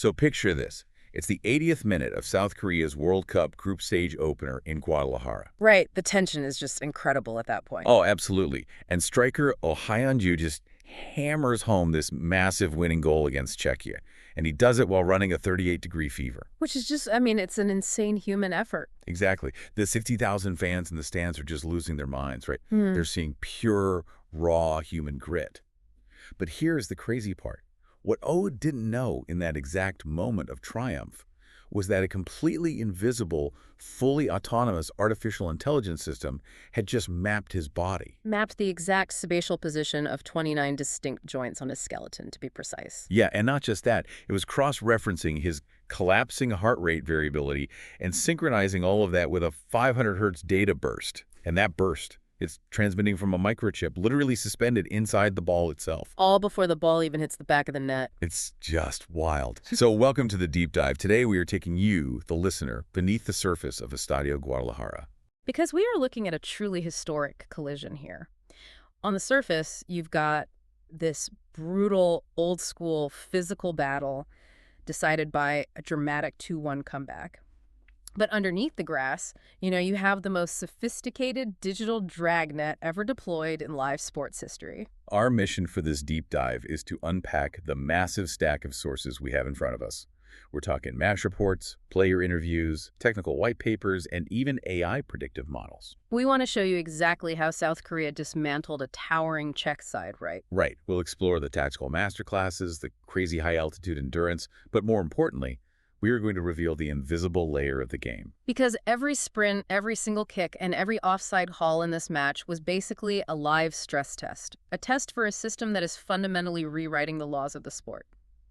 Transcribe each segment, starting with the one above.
So picture this. It's the 80th minute of South Korea's World Cup group stage opener in Guadalajara. Right. The tension is just incredible at that point. Oh, absolutely. And striker Oh Hyun-ju just hammers home this massive winning goal against Czechia. And he does it while running a 38-degree fever. Which is just, I mean, it's an insane human effort. Exactly. The 60,000 fans in the stands are just losing their minds, right? They're seeing pure, raw human grit. But here's the crazy part. What Oh didn't know in that exact moment of triumph was that a completely invisible, fully autonomous artificial intelligence system had just mapped his body. Mapped the exact spatial position of 29 distinct joints on his skeleton, to be precise. Yeah, and not just that. It was cross-referencing his collapsing heart rate variability and synchronizing all of that with a 500 hertz data burst. And that burst, it's transmitting from a microchip literally suspended inside the ball itself. All before the ball even hits the back of the net. It's just wild. So welcome to the deep dive. Today we are taking you, the listener, beneath the surface of Estadio Guadalajara. Because we are looking at a truly historic collision here. On the surface, you've got this brutal, old-school physical battle decided by a dramatic 2-1 comeback. But underneath the grass, you have the most sophisticated digital dragnet ever deployed in live sports history. Our mission for this deep dive is to unpack the massive stack of sources we have in front of us. We're talking match reports, player interviews, technical white papers, and even AI predictive models. We want to show you exactly how South Korea dismantled a towering Czech side, right? Right. We'll explore the tactical masterclasses, the crazy high-altitude endurance, but more importantly, we are going to reveal the invisible layer of the game. Because every sprint, every single kick, and every offside haul in this match was basically a live stress test. A test for a system that is fundamentally rewriting the laws of the sport.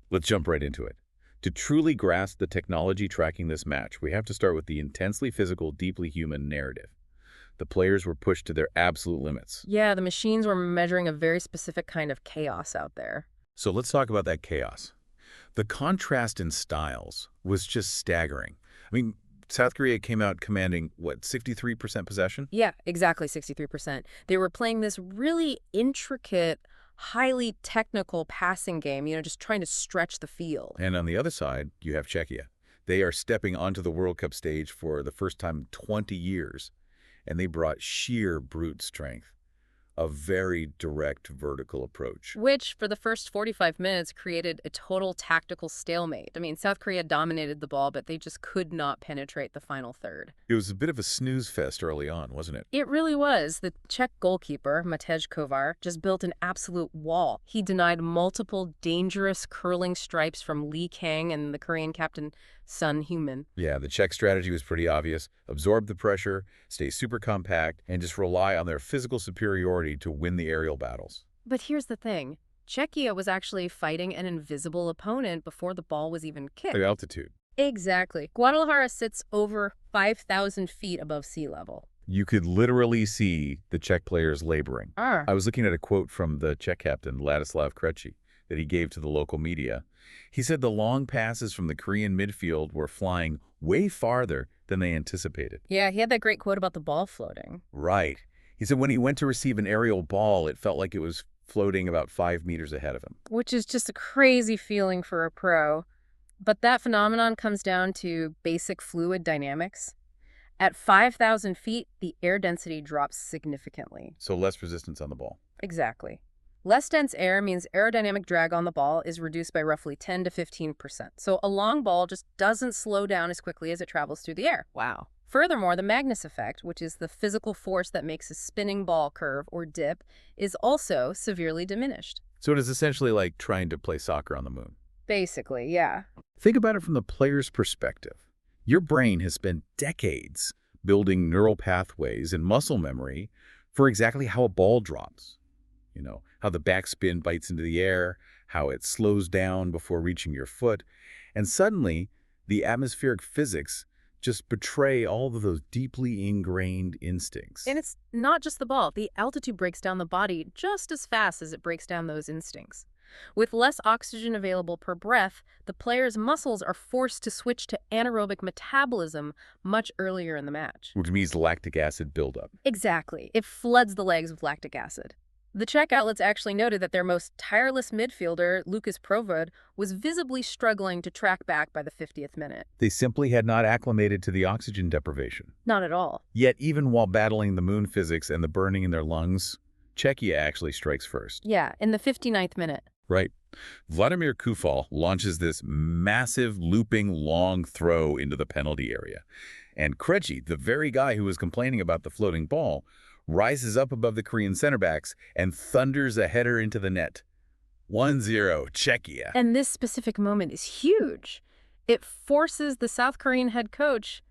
Let's jump right into it. To truly grasp the technology tracking this match, we have to start with the intensely physical, deeply human narrative. The players were pushed to their absolute limits. Yeah, the machines were measuring a very specific kind of chaos out there. So let's talk about that chaos. The contrast in styles was just staggering. I mean, South Korea came out commanding, 63% possession? Yeah, exactly, 63%. They were playing this really intricate, highly technical passing game, just trying to stretch the field. And on the other side, you have Czechia. They are stepping onto the World Cup stage for the first time in 20 years, and they brought sheer brute strength. A very direct vertical approach. Which, for the first 45 minutes, created a total tactical stalemate. I mean, South Korea dominated the ball, but they just could not penetrate the final third. It was a bit of a snooze fest early on, wasn't it? It really was. The Czech goalkeeper, Matej Kovar, just built an absolute wall. He denied multiple dangerous curling stripes from Lee Kang and the Korean captain, Sun Heung-min. Yeah, the Czech strategy was pretty obvious. Absorb the pressure, stay super compact, and just rely on their physical superiority to win the aerial battles. But here's the thing. Czechia was actually fighting an invisible opponent before the ball was even kicked. The altitude. Exactly. Guadalajara sits over 5,000 feet above sea level. You could literally see the Czech players laboring. I was looking at a quote from the Czech captain, Ladislav Krejci, that he gave to the local media. He said the long passes from the Korean midfield were flying way farther than they anticipated. Yeah, he had that great quote about the ball floating. Right. He said when he went to receive an aerial ball, it felt like it was floating about 5 meters ahead of him. Which is just a crazy feeling for a pro. But that phenomenon comes down to basic fluid dynamics. At 5,000 feet, the air density drops significantly. So less resistance on the ball. Exactly. Less dense air means aerodynamic drag on the ball is reduced by roughly 10 to 15%. So a long ball just doesn't slow down as quickly as it travels through the air. Wow. Furthermore, the Magnus effect, which is the physical force that makes a spinning ball curve or dip, is also severely diminished. So it is essentially like trying to play soccer on the moon. Basically, yeah. Think about it from the player's perspective. Your brain has spent decades building neural pathways and muscle memory for exactly how a ball drops. How the backspin bites into the air, how it slows down before reaching your foot. And suddenly, the atmospheric physics just betray all of those deeply ingrained instincts. And it's not just the ball. The altitude breaks down the body just as fast as it breaks down those instincts. With less oxygen available per breath, the player's muscles are forced to switch to anaerobic metabolism much earlier in the match. Which means lactic acid buildup. Exactly. It floods the legs with lactic acid. The Czech outlets actually noted that their most tireless midfielder, Lucas Provod, was visibly struggling to track back by the 50th minute. They simply had not acclimated to the oxygen deprivation. Not at all. Yet even while battling the moon physics and the burning in their lungs, Czechia actually strikes first. Yeah, in the 59th minute. Right. Vladimir Kufal launches this massive looping long throw into the penalty area. And Krejci, the very guy who was complaining about the floating ball, rises up above the Korean center backs and thunders a header into the net. 1-0, Czechia. And this specific moment is huge. It forces the South Korean head coach,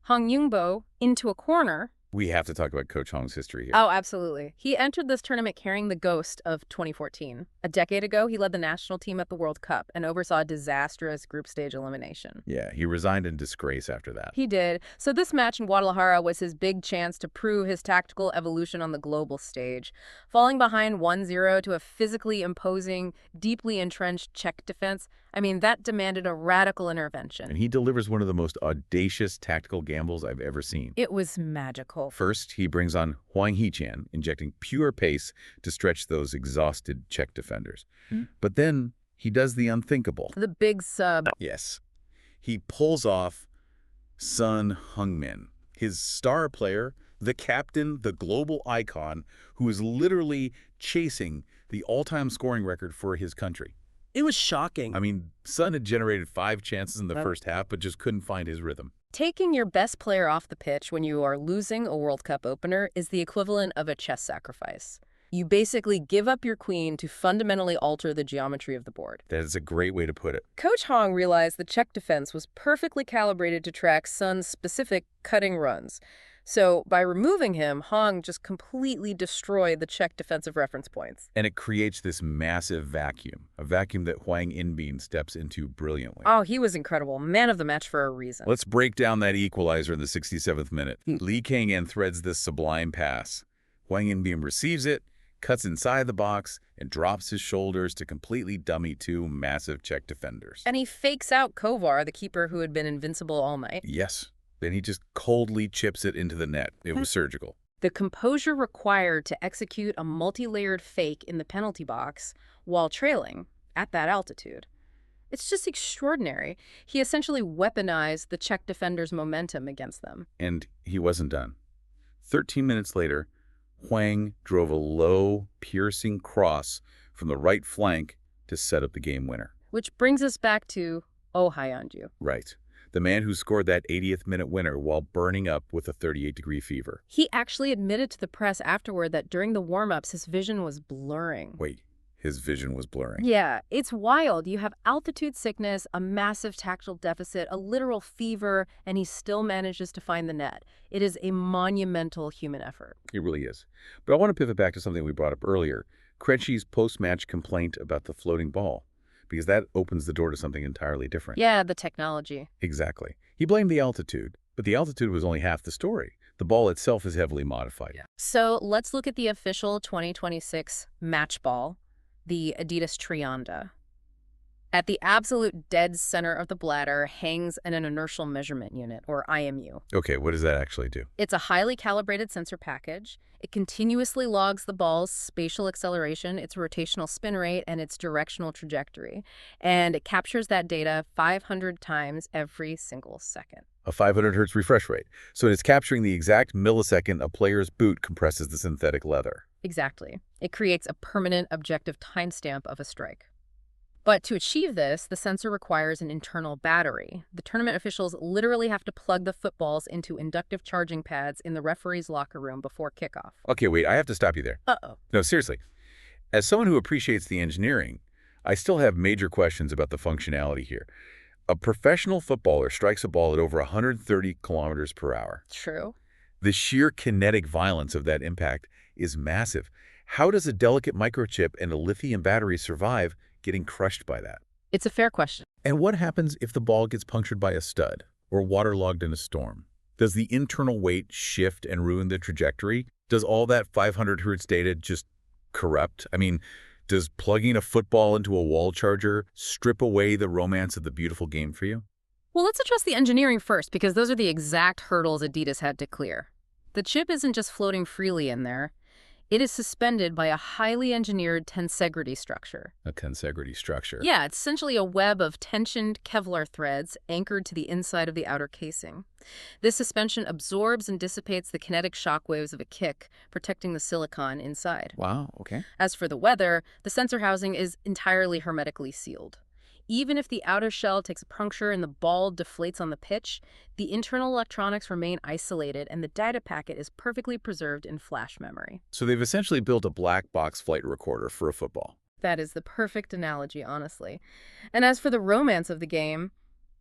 Hong Young-bo, into a corner. We have to talk about Coach Hong's history here. Oh, absolutely. He entered this tournament carrying the ghost of 2014. A decade ago, he led the national team at the World Cup and oversaw a disastrous group stage elimination. Yeah, he resigned in disgrace after that. He did. So this match in Guadalajara was his big chance to prove his tactical evolution on the global stage. Falling behind 1-0 to a physically imposing, deeply entrenched Czech defense, that demanded a radical intervention. And he delivers one of the most audacious tactical gambles I've ever seen. It was magical. First, he brings on Hwang Hee-chan, injecting pure pace to stretch those exhausted Czech defenders. But then he does the unthinkable. The big sub. Yes. He pulls off Son Heung-min, his star player, the captain, the global icon, who is literally chasing the all-time scoring record for his country. It was shocking. Son had generated 5 chances in the first half, but just couldn't find his rhythm. Taking your best player off the pitch when you are losing a World Cup opener is the equivalent of a chess sacrifice. You basically give up your queen to fundamentally alter the geometry of the board. That is a great way to put it. Coach Hong realized the Czech defense was perfectly calibrated to track Son's specific cutting runs. So by removing him, Hong just completely destroyed the Czech defensive reference points. And it creates this massive vacuum, a vacuum that Hwang In-bin steps into brilliantly. Oh, he was incredible. Man of the match for a reason. Let's break down that equalizer in the 67th minute. Lee Kang-in threads this sublime pass. Hwang In-bin receives it, cuts inside the box, and drops his shoulders to completely dummy 2 massive Czech defenders. And he fakes out Kovar, the keeper who had been invincible all night. Yes. Then he just coldly chips it into the net. It was surgical. The composure required to execute a multi-layered fake in the penalty box while trailing at that altitude. It's just extraordinary. He essentially weaponized the Czech defenders' momentum against them. And he wasn't done. 13 minutes later, Hwang drove a low, piercing cross from the right flank to set up the game winner. Which brings us back to Oh Hyunju. Right. The man who scored that 80th minute winner while burning up with a 38-degree fever. He actually admitted to the press afterward that during the warm-ups, his vision was blurring. Wait, his vision was blurring? Yeah, it's wild. You have altitude sickness, a massive tactile deficit, a literal fever, and he still manages to find the net. It is a monumental human effort. It really is. But I want to pivot back to something we brought up earlier, Krejci's post-match complaint about the floating ball, because that opens the door to something entirely different. Yeah, the technology. Exactly. He blamed the altitude, but the altitude was only half the story. The ball itself is heavily modified. Yeah. So let's look at the official 2026 match ball, the Adidas Trianda. At the absolute dead center of the bladder hangs an inertial measurement unit, or IMU. Okay, what does that actually do? It's a highly calibrated sensor package. It continuously logs the ball's spatial acceleration, its rotational spin rate, and its directional trajectory. And it captures that data 500 times every single second. A 500 hertz refresh rate. So it's capturing the exact millisecond a player's boot compresses the synthetic leather. Exactly. It creates a permanent objective timestamp of a strike. But to achieve this, the sensor requires an internal battery. The tournament officials literally have to plug the footballs into inductive charging pads in the referee's locker room before kickoff. Okay, wait, I have to stop you there. Uh-oh. No, seriously. As someone who appreciates the engineering, I still have major questions about the functionality here. A professional footballer strikes a ball at over 130 kilometers per hour. True. The sheer kinetic violence of that impact is massive. How does a delicate microchip and a lithium battery survive getting crushed by that? It's a fair question. And what happens if the ball gets punctured by a stud or waterlogged in a storm? Does the internal weight shift and ruin the trajectory? Does all that 500 hertz data just corrupt? Does plugging a football into a wall charger strip away the romance of the beautiful game for you? Well, let's address the engineering first, because those are the exact hurdles Adidas had to clear. The chip isn't just floating freely in there. It is suspended by a highly engineered tensegrity structure. A tensegrity structure. Yeah, it's essentially a web of tensioned Kevlar threads anchored to the inside of the outer casing. This suspension absorbs and dissipates the kinetic shock waves of a kick, protecting the silicon inside. Wow, okay. As for the weather, the sensor housing is entirely hermetically sealed. Even if the outer shell takes a puncture and the ball deflates on the pitch, the internal electronics remain isolated and the data packet is perfectly preserved in flash memory. So they've essentially built a black box flight recorder for a football. That is the perfect analogy, honestly. And as for the romance of the game,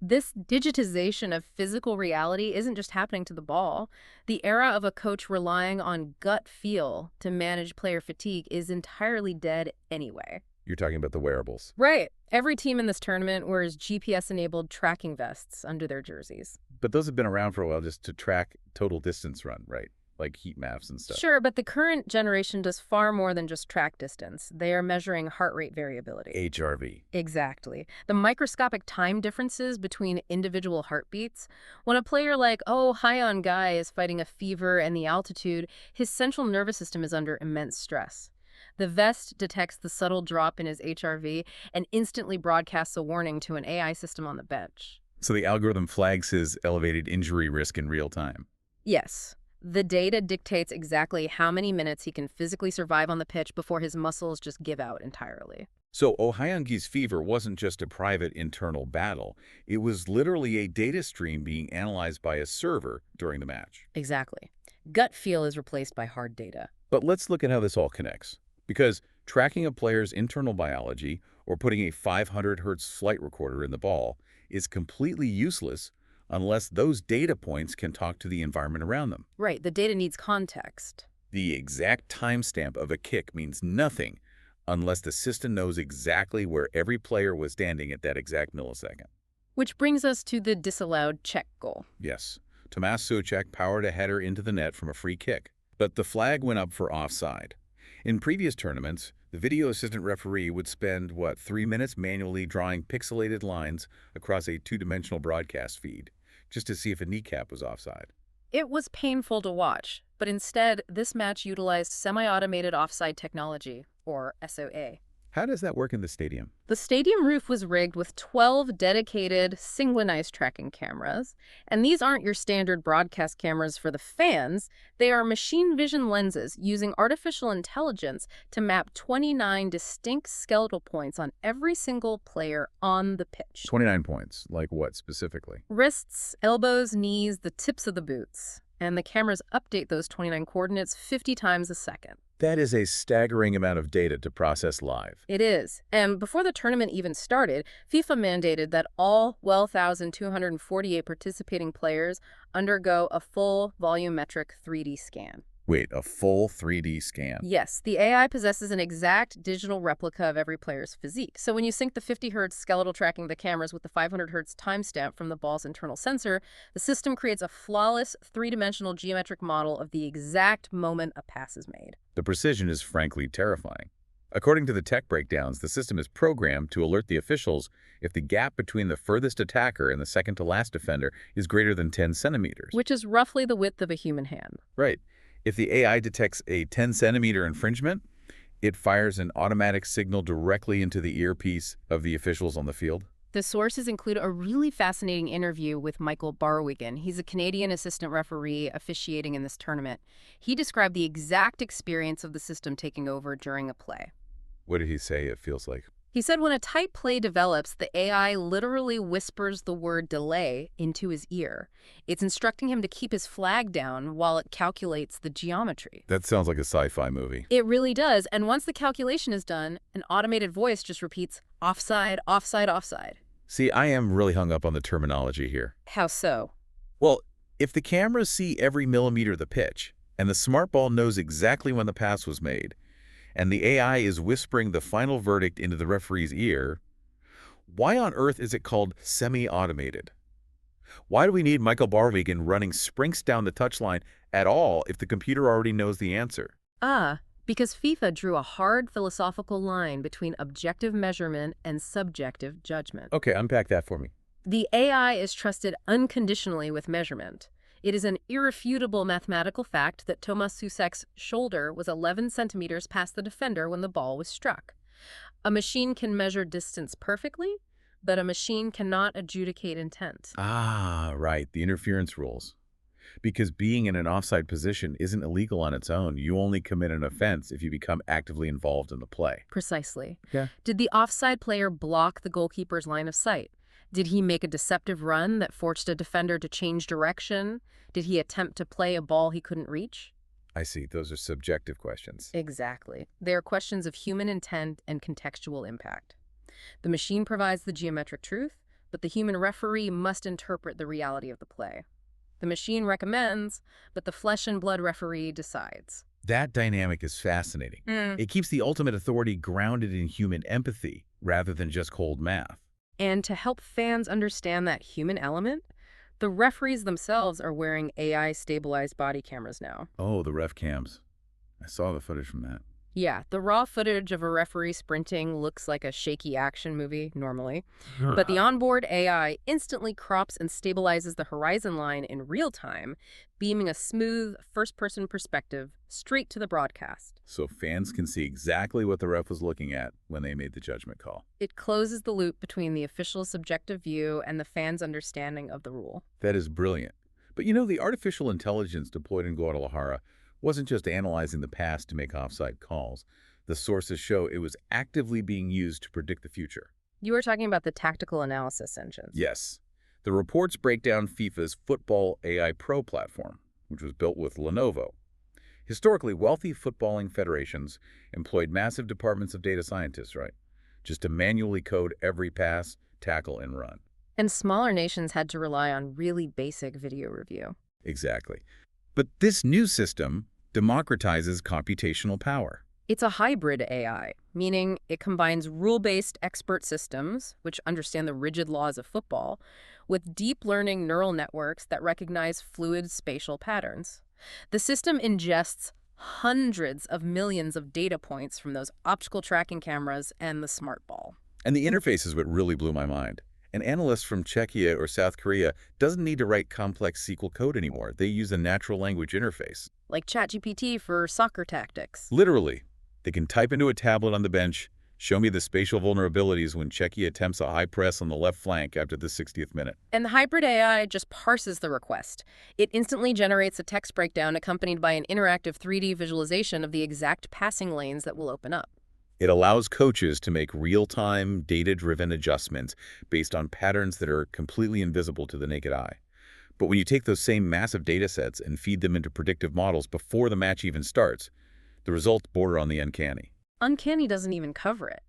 this digitization of physical reality isn't just happening to the ball. The era of a coach relying on gut feel to manage player fatigue is entirely dead anyway. You're talking about the wearables. Right. Every team in this tournament wears GPS-enabled tracking vests under their jerseys. But those have been around for a while just to track total distance run, right? Like heat maps and stuff. Sure, but the current generation does far more than just track distance. They are measuring heart rate variability. HRV. Exactly. The microscopic time differences between individual heartbeats. When a player like, High-On Guy is fighting a fever and the altitude, his central nervous system is under immense stress. The vest detects the subtle drop in his HRV and instantly broadcasts a warning to an AI system on the bench. So the algorithm flags his elevated injury risk in real time. Yes. The data dictates exactly how many minutes he can physically survive on the pitch before his muscles just give out entirely. So Ohayungi's fever wasn't just a private internal battle. It was literally a data stream being analyzed by a server during the match. Exactly. Gut feel is replaced by hard data. But let's look at how this all connects. Because tracking a player's internal biology or putting a 500 hertz flight recorder in the ball is completely useless unless those data points can talk to the environment around them. Right, the data needs context. The exact timestamp of a kick means nothing unless the system knows exactly where every player was standing at that exact millisecond. Which brings us to the disallowed Czech goal. Yes, Tomáš Souček powered a header into the net from a free kick, but the flag went up for offside. In previous tournaments, the video assistant referee would spend, 3 minutes manually drawing pixelated lines across a two-dimensional broadcast feed, just to see if a kneecap was offside. It was painful to watch, but instead, this match utilized semi-automated offside technology, or SOA. How does that work in the stadium? The stadium roof was rigged with 12 dedicated synchronized tracking cameras, and these aren't your standard broadcast cameras for the fans. They are machine vision lenses using artificial intelligence to map 29 distinct skeletal points on every single player on the pitch. 29 points. Like what specifically? Wrists, elbows, knees, the tips of the boots. And the cameras update those 29 coordinates 50 times a second. That is a staggering amount of data to process live. It is. And before the tournament even started, FIFA mandated that all 12,248 participating players undergo a full volumetric 3D scan. Wait, a full 3D scan? Yes, the AI possesses an exact digital replica of every player's physique. So when you sync the 50 Hz skeletal tracking of the cameras with the 500 Hz timestamp from the ball's internal sensor, the system creates a flawless three-dimensional geometric model of the exact moment a pass is made. The precision is frankly terrifying. According to the tech breakdowns, the system is programmed to alert the officials if the gap between the furthest attacker and the second-to-last defender is greater than 10 centimeters. Which is roughly the width of a human hand. Right. If the AI detects a 10-centimeter infringement, it fires an automatic signal directly into the earpiece of the officials on the field. The sources include a really fascinating interview with Michael Barwigan. He's a Canadian assistant referee officiating in this tournament. He described the exact experience of the system taking over during a play. What did he say it feels like? He said when a tight play develops, the AI literally whispers the word delay into his ear. It's instructing him to keep his flag down while it calculates the geometry. That sounds like a sci-fi movie. It really does. And once the calculation is done, an automated voice just repeats, offside, offside, offside. See, I am really hung up on the terminology here. How so? Well, if the cameras see every millimeter of the pitch, and the smart ball knows exactly when the pass was made, and the AI is whispering the final verdict into the referee's ear, why on earth is it called semi-automated? Why do we need Michael Barwigan running sprints down the touchline at all if the computer already knows the answer? Because FIFA drew a hard philosophical line between objective measurement and subjective judgment. Okay, unpack that for me. The AI is trusted unconditionally with measurement. It is an irrefutable mathematical fact that Thomas Soucek's shoulder was 11 centimeters past the defender when the ball was struck. A machine can measure distance perfectly, but a machine cannot adjudicate intent. Ah, right, the interference rules. Because being in an offside position isn't illegal on its own. You only commit an offense if you become actively involved in the play. Precisely. Yeah. Did the offside player block the goalkeeper's line of sight? Did he make a deceptive run that forced a defender to change direction? Did he attempt to play a ball he couldn't reach? I see. Those are subjective questions. Exactly. They are questions of human intent and contextual impact. The machine provides the geometric truth, but the human referee must interpret the reality of the play. The machine recommends, but the flesh and blood referee decides. That dynamic is fascinating. It keeps the ultimate authority grounded in human empathy rather than just cold math. And to help fans understand that human element, the referees themselves are wearing AI-stabilized body cameras now. Oh, the ref cams. I saw the footage from that. Yeah, the raw footage of a referee sprinting looks like a shaky action movie normally, but the onboard AI instantly crops and stabilizes the horizon line in real time, beaming a smooth first-person perspective straight to the broadcast. So fans can see exactly what the ref was looking at when they made the judgment call. It closes the loop between the official subjective view and the fans' understanding of the rule. That is brilliant. But you know, the artificial intelligence deployed in Guadalajara wasn't just analyzing the past to make offside calls. The sources show it was actively being used to predict the future. You were talking about the tactical analysis engines. Yes. The reports break down FIFA's Football AI Pro platform, which was built with Lenovo. Historically, wealthy footballing federations employed massive departments of data scientists, right? Just to manually code every pass, tackle, and run. And smaller nations had to rely on really basic video review. Exactly. But this new system democratizes computational power. It's a hybrid AI, meaning it combines rule-based expert systems, which understand the rigid laws of football, with deep learning neural networks that recognize fluid spatial patterns. The system ingests hundreds of millions of data points from those optical tracking cameras and the smart ball. And the interface is what really blew my mind. An analyst from Czechia or South Korea doesn't need to write complex SQL code anymore. They use a natural language interface. Like ChatGPT for soccer tactics. Literally, they can type into a tablet on the bench, show me the spatial vulnerabilities when Czechia attempts a high press on the left flank after the 60th minute. And the hybrid AI just parses the request. It instantly generates a text breakdown accompanied by an interactive 3D visualization of the exact passing lanes that will open up. It allows coaches to make real-time, data-driven adjustments based on patterns that are completely invisible to the naked eye. But when you take those same massive data sets and feed them into predictive models before the match even starts, the results border on the uncanny. Uncanny doesn't even cover it.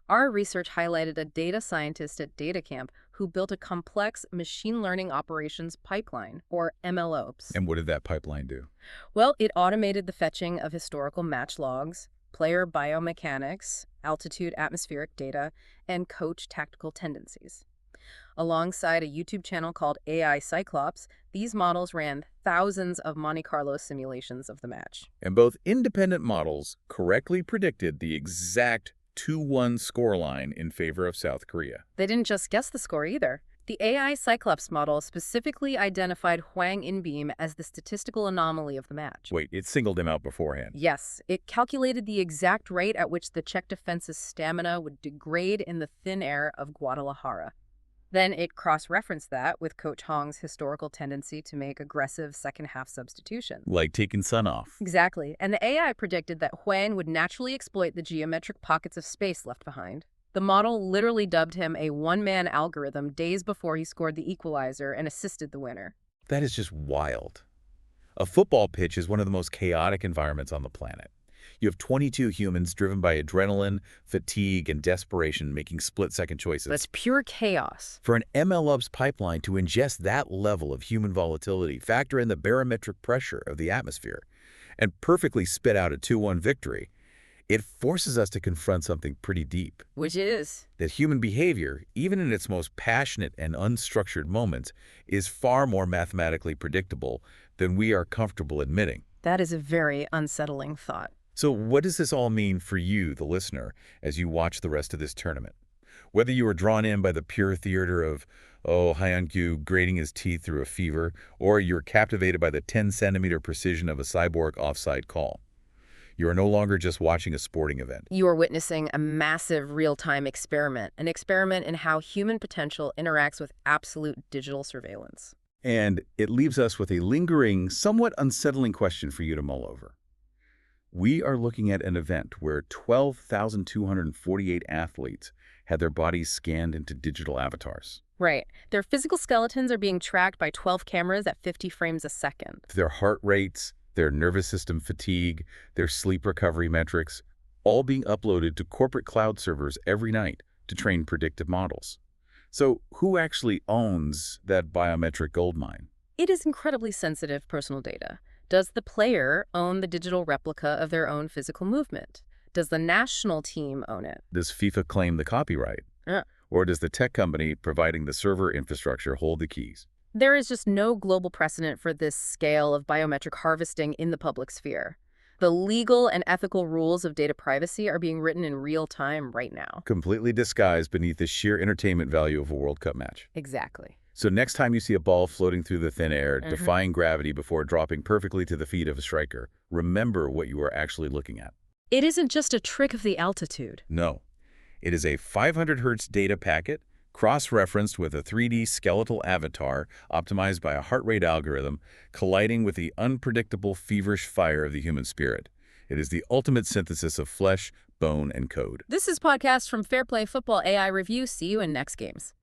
Our research highlighted a data scientist at DataCamp who built a complex machine learning operations pipeline, or MLOps. And what did that pipeline do? Well, it automated the fetching of historical match logs, player biomechanics, altitude atmospheric data, and coach tactical tendencies. Alongside a YouTube channel called AI Cyclops, these models ran thousands of Monte Carlo simulations of the match. And both independent models correctly predicted the exact 2-1 scoreline in favor of South Korea. They didn't just guess the score either. The AI Cyclops model specifically identified Hwang In-beam as the statistical anomaly of the match. Wait, it singled him out beforehand. Yes, it calculated the exact rate at which the Czech defense's stamina would degrade in the thin air of Guadalajara. Then it cross-referenced that with Coach Hong's historical tendency to make aggressive second-half substitutions. Like taking Sun off. Exactly, and the AI predicted that Hwang would naturally exploit the geometric pockets of space left behind. The model literally dubbed him a one-man algorithm days before he scored the equalizer and assisted the winner. That is just wild. A football pitch is one of the most chaotic environments on the planet. You have 22 humans driven by adrenaline, fatigue, and desperation making split-second choices. That's pure chaos. For an MLOps pipeline to ingest that level of human volatility, factor in the barometric pressure of the atmosphere, and perfectly spit out a 2-1 victory, it forces us to confront something pretty deep. Which is? That human behavior, even in its most passionate and unstructured moments, is far more mathematically predictable than we are comfortable admitting. That is a very unsettling thought. So what does this all mean for you, the listener, as you watch the rest of this tournament? Whether you were drawn in by the pure theater of, oh, Hyun-kyu grating his teeth through a fever, or you're captivated by the 10-centimeter precision of a cyborg offside call, you are no longer just watching a sporting event. You are witnessing a massive real-time experiment, an experiment in how human potential interacts with absolute digital surveillance. And it leaves us with a lingering, somewhat unsettling question for you to mull over. We are looking at an event where 12,248 athletes had their bodies scanned into digital avatars. Right. Their physical skeletons are being tracked by 12 cameras at 50 frames a second. Their heart rates, their nervous system fatigue, their sleep recovery metrics, all being uploaded to corporate cloud servers every night to train predictive models. So who actually owns that biometric goldmine? It is incredibly sensitive personal data. Does the player own the digital replica of their own physical movement? Does the national team own it? Does FIFA claim the copyright? Yeah. Or does the tech company providing the server infrastructure hold the keys? There is just no global precedent for this scale of biometric harvesting in the public sphere. The legal and ethical rules of data privacy are being written in real time right now. Completely disguised beneath the sheer entertainment value of a World Cup match. Exactly. So next time you see a ball floating through the thin air, defying gravity before dropping perfectly to the feet of a striker, remember what you are actually looking at. It isn't just a trick of the altitude. No. It is a 500 hertz data packet, cross-referenced with a 3D skeletal avatar optimized by a heart rate algorithm, colliding with the unpredictable, feverish fire of the human spirit. It is the ultimate synthesis of flesh, bone, and code. This is podcast from FairPlay Football AI Review. See you in next games.